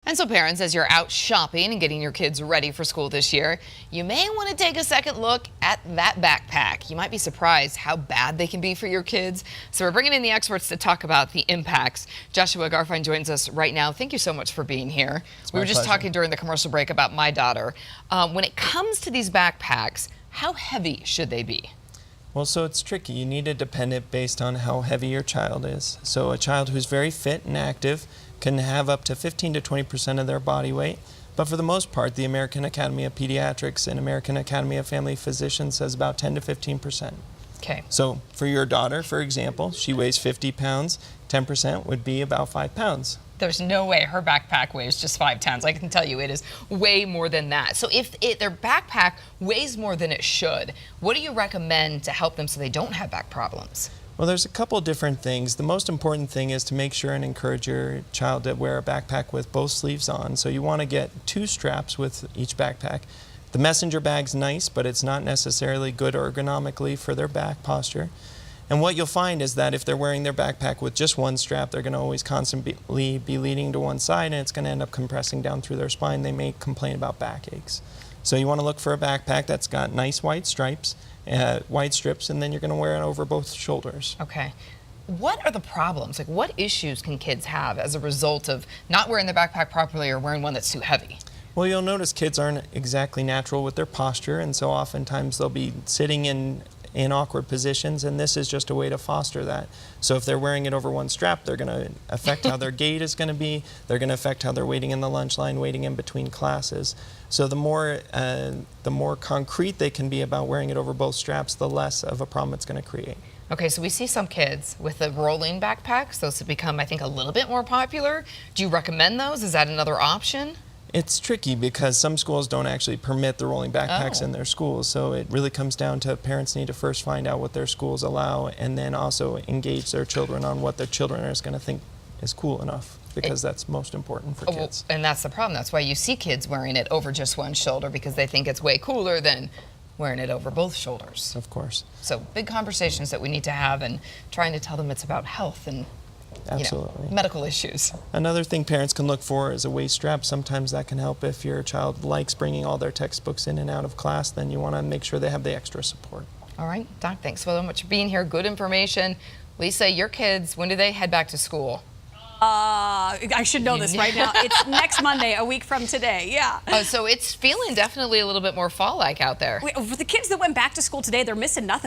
And so parents, as you're out shopping and getting your kids ready for school this year, you may want to take a second look at that backpack. You might be surprised how bad they can be for your kids. So we're bringing in the experts to talk about the impacts. Joshua Garfein joins us right now. Thank you so much for being here. We were just talking during the commercial break about my daughter. When it comes to these backpacks, how heavy should they be? Well, so it's tricky. You need a dependent based on how heavy your child is. So a child who's very fit and active can have up to 15 to 20% of their body weight. But for the most part, the American Academy of Pediatrics and American Academy of Family Physicians says about 10 to 15%. Okay. So for your daughter, for example, she weighs 50 pounds, 10% would be about 5 pounds. There's no way her backpack weighs just 5 pounds. I can tell you it is way more than that. So if their backpack weighs more than it should, what do you recommend to help them so they don't have back problems? Well, there's a couple different things. The most important thing is to make sure and encourage your child to wear a backpack with both sleeves on. So you want to get 2 straps with each backpack. The messenger bag's nice, but it's not necessarily good ergonomically for their back posture. And what you'll find is that if they're wearing their backpack with just one strap, they're going to always constantly be leaning to one side, and it's going to end up compressing down through their spine. They may complain about backaches. So you want to look for a backpack that's got nice white stripes, white strips, and then you're going to wear it over both shoulders. Okay. What are the problems? Like, what issues can kids have as a result of not wearing their backpack properly or wearing one that's too heavy? Well, you'll notice kids aren't exactly natural with their posture, and so oftentimes they'll be sitting in awkward positions, and this is just a way to foster that. So if they're wearing it over one strap, they're going to affect how their gait is going to be. They're going to affect how they're waiting in the lunch line, waiting in between classes. So the more concrete they can be about wearing it over both straps, the less of a problem it's going to create. Okay, so we see some kids with the rolling backpacks. Those have become, I think, a little bit more popular. Do you recommend those? Is that another option? It's tricky because some schools don't actually permit the rolling backpacks in their schools, so it really comes down to parents need to first find out what their schools allow and then also engage their children on what their children are going to think is cool enough, because that's most important for kids. And that's the problem. That's why you see kids wearing it over just one shoulder, because they think it's way cooler than wearing it over both shoulders. Of course. So big conversations that we need to have, and trying to tell them it's about health and absolutely medical issues. Another thing parents can look for is a waist strap. Sometimes that can help. If your child likes bringing all their textbooks in and out of class, then you want to make sure they have the extra support. All right, Doc, thanks so much for being here. Good information. Lisa, your kids, when do they head back to school? I should know this right now. It's next Monday, a week from today, yeah. Oh, so it's feeling definitely a little bit more fall-like out there. For the kids that went back to school today, they're missing nothing.